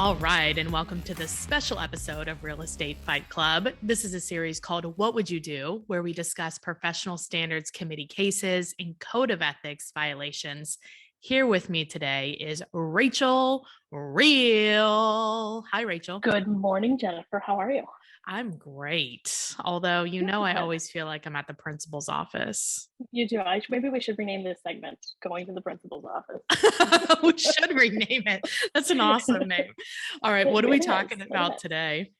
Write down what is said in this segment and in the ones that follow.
All right, and welcome to this special episode of Real Estate Fight Club. This is a series called What Would You Do?, where we discuss professional standards committee cases and code of ethics violations. Here with me today is Rachael Real. Hi, Rachael. Good morning, Jennifer. How are you? I'm great. Although, I always feel like I'm at the principal's office. You do. Maybe we should rename this segment Going to the Principal's Office. We should rename it. That's an awesome name. All right. What are we talking about today?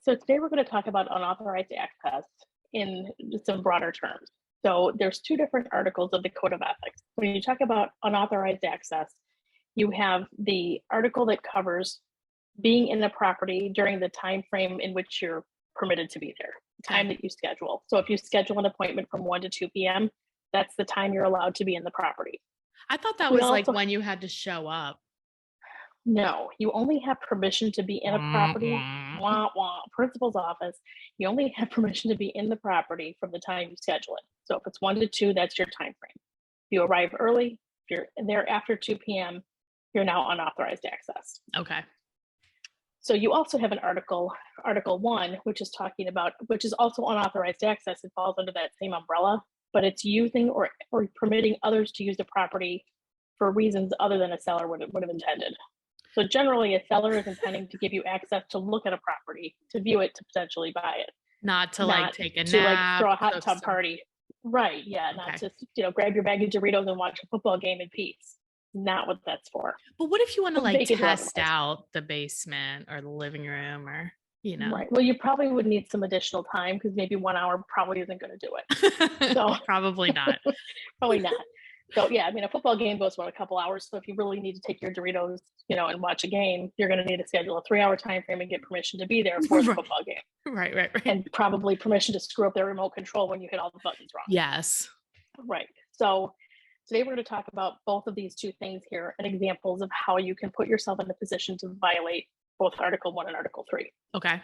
So today we're going to talk about unauthorized access in some broader terms. So there's two different articles of the Code of Ethics. When you talk about unauthorized access, you have the article that covers being in the property during the time frame in which you're permitted to be there, the time that you schedule. So if you schedule an appointment from 1 to 2 p.m., that's the time you're allowed to be in the property. I thought that was like when you had to show up. No, you only have permission to be in a property. Principal's office. You only have permission to be in the property from the time you schedule it. So if it's 1 to 2, that's your time frame. If you arrive early, if you're there after 2 p.m., you're now unauthorized access. Okay. So you also have an Article 1, which is also unauthorized access. It falls under that same umbrella, but it's using or permitting others to use the property for reasons other than a seller would have intended. So generally, a seller is intending to give you access to look at a property, to view it, to potentially buy it. Not to take a nap, to throw a hot tub party. Right, yeah, not to grab your bag of Doritos and watch a football game in peace. Not what that's for. But what if you want to test out the basement or the living room or, Right. Well, you probably would need some additional time because maybe 1 hour probably isn't going to do it. So probably not. Probably not. So yeah, a football game goes for a couple hours. So if you really need to take your Doritos, and watch a game, you're going to need to schedule a 3-hour time frame and get permission to be there for the football game. Right. And probably permission to screw up their remote control when you hit all the buttons wrong. Yes. Right. So today we're going to talk about both of these two things here and examples of how you can put yourself in a position to violate both Article 1 and Article 3. Okay.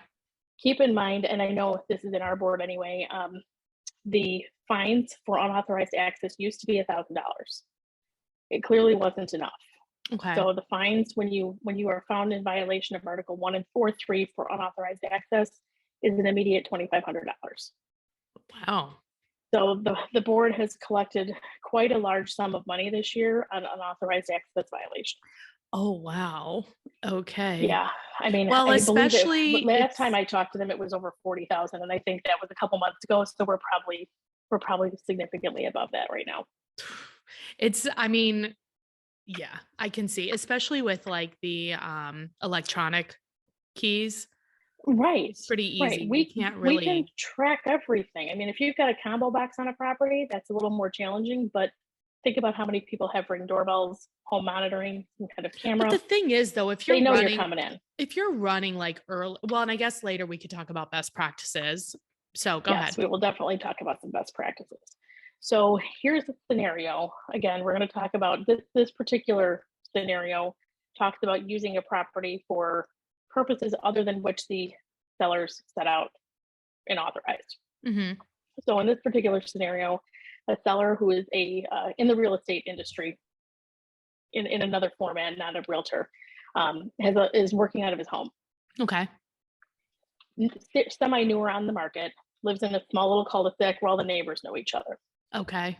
Keep in mind, and I know this is in our board anyway, the fines for unauthorized access used to be $1,000. It clearly wasn't enough. Okay. So the fines when you are found in violation of Article 1 and 4.3 for unauthorized access is an immediate $2,500. Wow. So the board has collected quite a large sum of money this year on unauthorized access violation. Oh, wow. Okay. Yeah. Well, especially last time I talked to them, it was over 40,000. And I think that was a couple months ago. So we're probably significantly above that right now. Yeah, I can see, especially with the electronic keys. Right. It's pretty easy. Right. We can track everything. If you've got a combo box on a property, that's a little more challenging, but think about how many people have Ring doorbells, home monitoring, some kind of camera. But the thing is, though, if you're coming in, if you're running early, well, and I guess later we could talk about best practices. So go ahead. Yes, we will definitely talk about some best practices. So here's the scenario. Again, we're going to talk about this particular scenario. Talks about using a property for purposes other than which the sellers set out and authorized. Mm-hmm. So in this particular scenario, a seller who is in the real estate industry in another format, not a realtor, is working out of his home. Okay. Semi-newer on the market, lives in a small little cul-de-sac where all the neighbors know each other. Okay.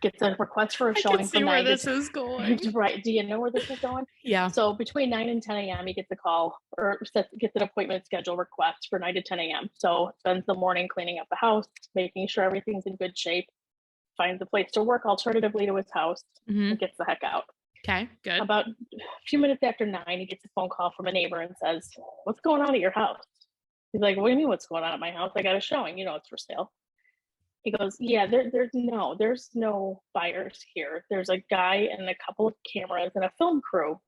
Gets a request for a showing. I can see where this is going. Right. Do you know where this is going? Yeah. So between 9 and 10 a.m., he gets a call or gets an appointment schedule request for 9 to 10 a.m. So spends the morning cleaning up the house, making sure everything's in good shape, finds a place to work alternatively to his house, and gets the heck out. Okay, good. About a few minutes after 9, he gets a phone call from a neighbor and says, "What's going on at your house?" He's like, "What do you mean what's going on at my house? I got a showing, it's for sale." He goes, "Yeah, there's no buyers here. There's a guy and a couple of cameras and a film crew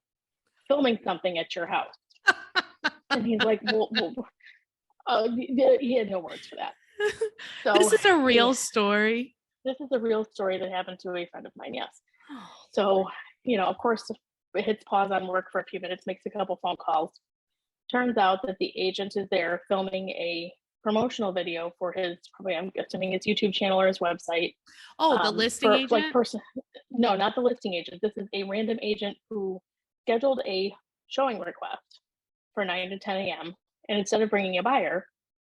filming something at your house." And he's like, he had no words for that. So this is a real story. This is a real story that happened to a friend of mine. Yes. So, of course, it hits pause on work for a few minutes, makes a couple phone calls. Turns out that the agent is there filming a promotional video for his, probably I'm assuming his YouTube channel or his website. Oh, the listing agent? No, not the listing agent. This is a random agent who scheduled a showing request for 9 to 10 a.m. And instead of bringing a buyer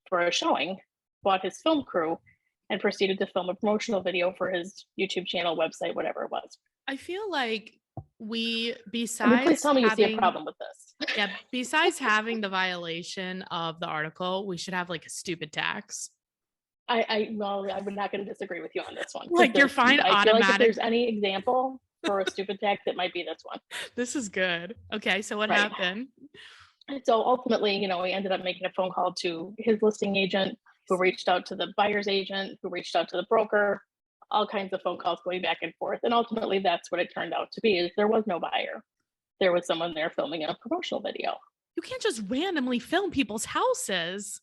for a showing, bought his film crew and proceeded to film a promotional video for his YouTube channel, website, whatever it was. I feel like we, Please besides tell me you see a having, problem with this. yeah, besides having the violation of the article, we should have like a stupid tax. Well, I'm not going to disagree with you on this one. Like your fine I feel like if automatic. there's any example for a stupid tax, it might be this one. This is good. Okay, so what Right. happened? So ultimately, he ended up making a phone call to his listing agent, who reached out to the buyer's agent, who reached out to the broker, all kinds of phone calls going back and forth. And ultimately, that's what it turned out to be, is there was no buyer. There was someone there filming a promotional video. You can't just randomly film people's houses.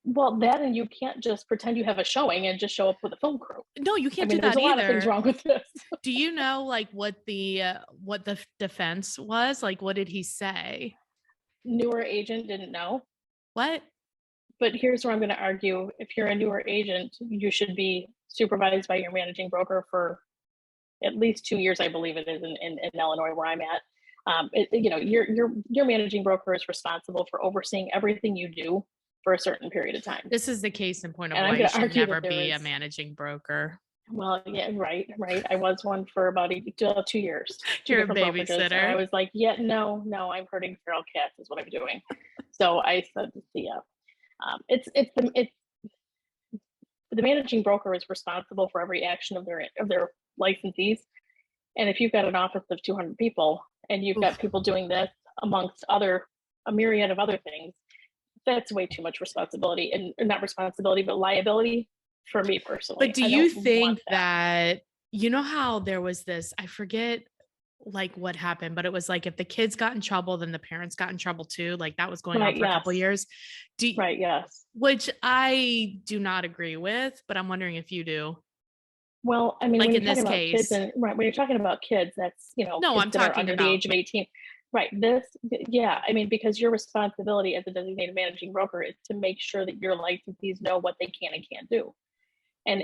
Well, that, and you can't just pretend you have a showing and just show up with a film crew. No, you can't do that there's a lot of things either. wrong with this. Do you know like what the defense was? Like, what did he say? Newer agent didn't know. What? But here's where I'm going to argue. If you're a newer agent, you should be supervised by your managing broker for at least 2 years, I believe it is in Illinois, where I'm at. Your managing broker is responsible for overseeing everything you do for a certain period of time. This is the case in point of And why I'm you gonna should argue never that there be a is- managing broker. Well, yeah, right. I was one for about 2 years. You're a different brokerages, and I babysitter. was like, yeah, no, I'm herding feral cats is what I'm doing. So I said, it's the managing broker is responsible for every action of their licensees. And if you've got an office of 200 people and you've got people doing this amongst a myriad of other things, that's way too much responsibility, and not responsibility, but liability for me personally. But do you think that, you know how there was this, I forget like what happened, but it was like if the kids got in trouble, then the parents got in trouble too. Like that was going on for a couple years. Right, yes. Which I do not agree with, but I'm wondering if you do. Well, I mean, like when in you're this talking about case, kids, when you're talking about kids, that's, no, kids I'm that are talking under about the age of 18. Right. Yeah. I mean, because your responsibility as a designated managing broker is to make sure that your licensees know what they can and can't do. And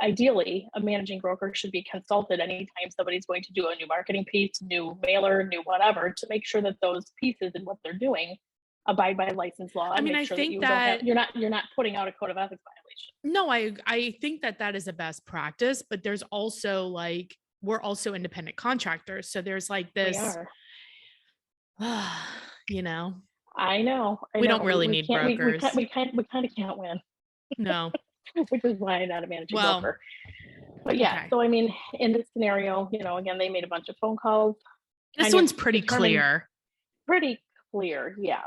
ideally, a managing broker should be consulted anytime somebody's going to do a new marketing piece, new mailer, new whatever, to make sure that those pieces and what they're doing abide by license law. I mean, make I sure think that you're not putting out a code of ethics violation. No, I think that is a best practice, but there's also like, we're also independent contractors. So there's like this, I know. We don't really need brokers. We kind of can't win. No. Which is why I'm not a managing broker. But yeah, okay. So I mean, in this scenario, again, they made a bunch of phone calls. This one's pretty clear. Pretty clear, yeah.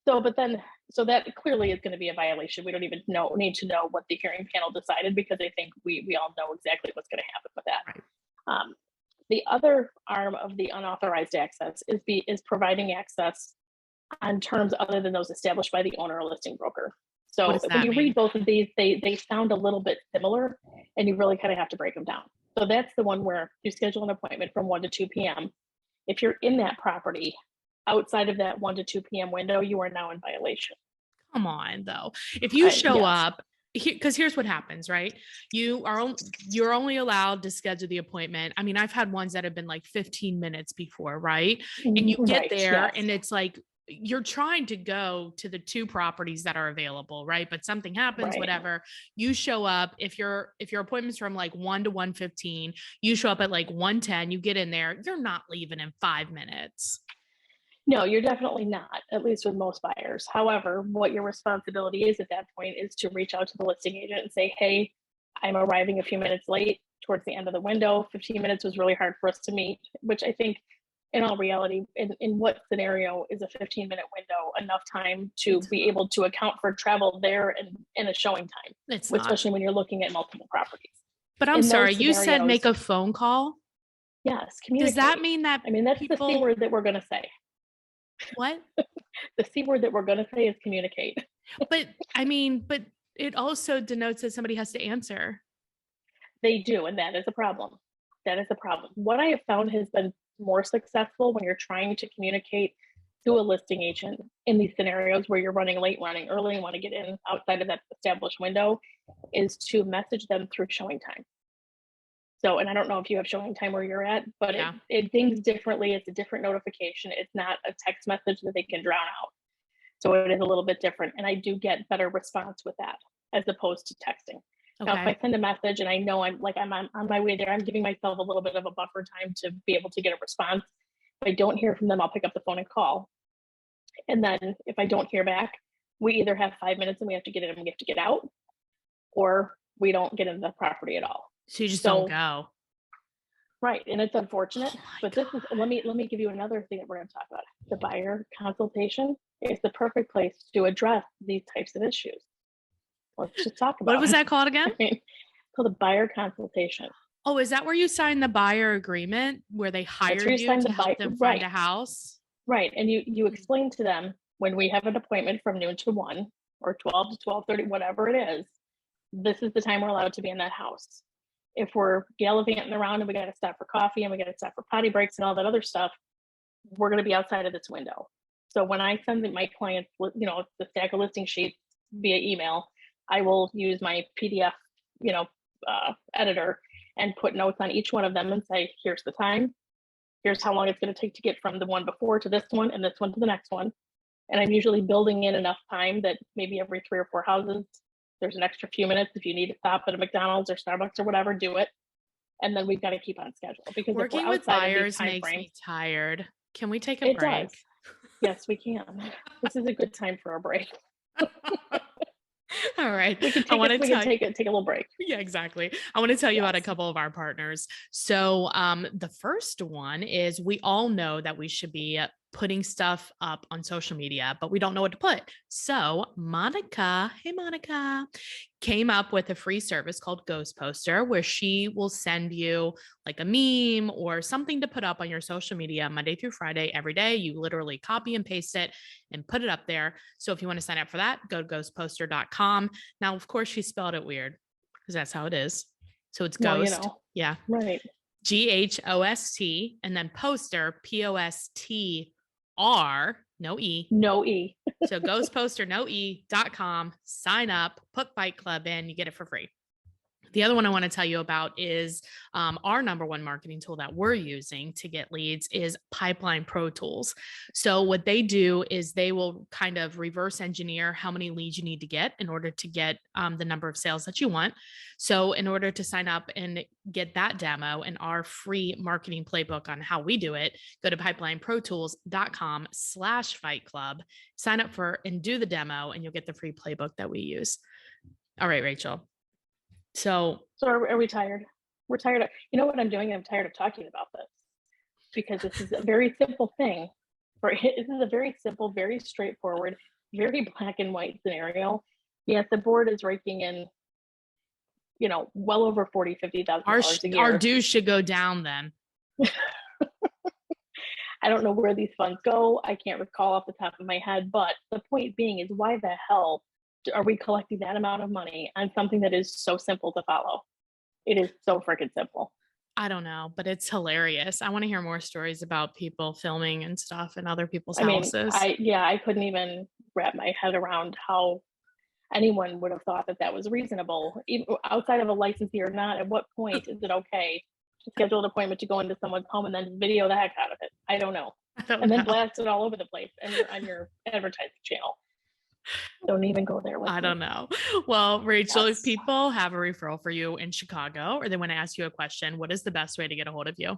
So that clearly is going to be a violation. We don't even need to know what the hearing panel decided, because I think we all know exactly what's going to happen with that. Right. The other arm of the unauthorized access is providing access on terms other than those established by the owner or listing broker. So when you read both of these, they sound a little bit similar, and you really kind of have to break them down. So that's the one where you schedule an appointment from 1 to 2 p.m. If you're in that property outside of that 1 to 2 p.m. window, you are now in violation. Come on, though. If you show up, because here's what happens, right? You're only allowed to schedule the appointment. I mean, I've had ones that have been like 15 minutes before, right? And you get there and it's like, you're trying to go to the 2 properties that are available, right? But something happens, whatever. You show up, if your appointment's from like 1 to 1:15, you show up at like 1:10, you get in there, you're not leaving in 5 minutes. No, you're definitely not, at least with most buyers. However, what your responsibility is at that point is to reach out to the listing agent and say, hey, I'm arriving a few minutes late towards the end of the window. 15 minutes was really hard for us to meet, which I think, in all reality, in what scenario is a 15-minute window enough time to be able to account for travel there and in a showing time? It's especially when you're looking at multiple properties. But I'm sorry, you said make a phone call? Yes. Does that mean that that's the C word that we're going to say. What? The C word that we're going to say is communicate. But it also denotes that somebody has to answer. They do, and that is a problem. What I have found has been more successful when you're trying to communicate to a listing agent in these scenarios where you're running late, running early, and want to get in outside of that established window, is to message them through showing time. So, and I don't know if you have showing time where you're at, but Yeah. it dings differently. It's a different notification. It's not a text message that they can drown out. So it is a little bit different. And I do get better response with that as opposed to texting. Now, if Okay. I send a message and I know I'm on my way there, I'm giving myself a little bit of a buffer time to be able to get a response. If I don't hear from them, I'll pick up the phone and call. And then if I don't hear back, we either have 5 minutes and we have to get in and we have to get out, or we don't get into the property at all. So you just don't So, go. right. And it's unfortunate, Oh my but this is, let me give you another thing that we're going to talk about. The buyer consultation is the perfect place to address these types of issues. Let's just talk about What was it. that called again? I mean, so the buyer consultation. Oh, is that where you sign the buyer agreement where they That's hired where you you sign to the help buyer, them find right? a house? Right. And you explain to them when we have an appointment from noon to 1 or 12 to 12:30, whatever it is, this is the time we're allowed to be in that house. If we're gallivanting around and we got to stop for coffee and we got to stop for potty breaks and all that other stuff, we're going to be outside of this window. So when I send my clients, the stack of listing sheets via email, I will use my PDF, editor and put notes on each one of them and say, here's the time, here's how long it's going to take to get from the one before to this one and this one to the next one. And I'm usually building in enough time that maybe every 3 or 4 houses, there's an extra few minutes. If you need to stop at a McDonald's or Starbucks or whatever, do it. And then we've got to keep on schedule, because Working with buyers makes me tired. Can we take a it break? does. Yes, we can. This is a good time for a break. All right. We can take a little break. Yeah, exactly. I want to tell you about a Yes. couple of our partners. So, the first one is we all know that we should be putting stuff up on social media, but we don't know what to put. So, Monica, hey, Monica, came up with a free service called Ghost Poster, where she will send you like a meme or something to put up on your social media Monday through Friday every day. You literally copy and paste it and put it up there. So, if you want to sign up for that, go to ghostposter.com. Now, of course, she spelled it weird because that's how it is. So it's Well, ghost. Yeah. Right. GHOST, and then poster, POSTR, no E. No E. So ghostposter, no E.com, sign up, put Fight Club in, you get it for free. The other one I want to tell you about is our number one marketing tool that we're using to get leads is Pipeline Pro Tools. So what they do is they will kind of reverse engineer how many leads you need to get in order to get the number of sales that you want. So in order to sign up and get that demo and our free marketing playbook on how we do it, go to pipelineproTools.com/Fight Club, sign up for and do the demo, and you'll get the free playbook that we use. All right, Rachel. So are we tired? We're tired of, you know what I'm doing? I'm tired of talking about this, because this is a very simple thing. This is a very simple, very straightforward, very black and white scenario. Yes, the board is raking in, well over $40,000-$50,000 a year. Our dues should go down then. I don't know where these funds go. I can't recall off the top of my head, but the point being is, why the hell are we collecting that amount of money on something that is so simple to follow? It is so freaking simple. I don't know, but it's hilarious. I want to hear more stories about people filming and stuff in other people's I mean, houses. I couldn't even wrap my head around how anyone would have thought that that was reasonable, even outside of a licensee or not. At what point is it okay to schedule an appointment to go into someone's home and then video the heck out of it? I don't know. And then blast it all over the place and on your advertising channel. Don't even go there with I me. don't know. Well, Rachel, Yes. if people have a referral for you in Chicago or they want to ask you a question, what is the best way to get a hold of you?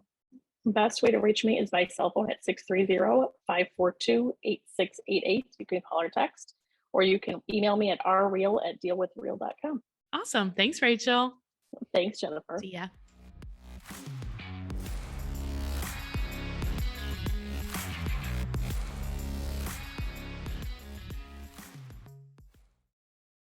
Best way to reach me is by cell phone at 630-542-8688. You can call or text, or you can email me at rreal@dealwithreal.com. Awesome. Thanks, Rachel. Thanks, Jennifer. See ya.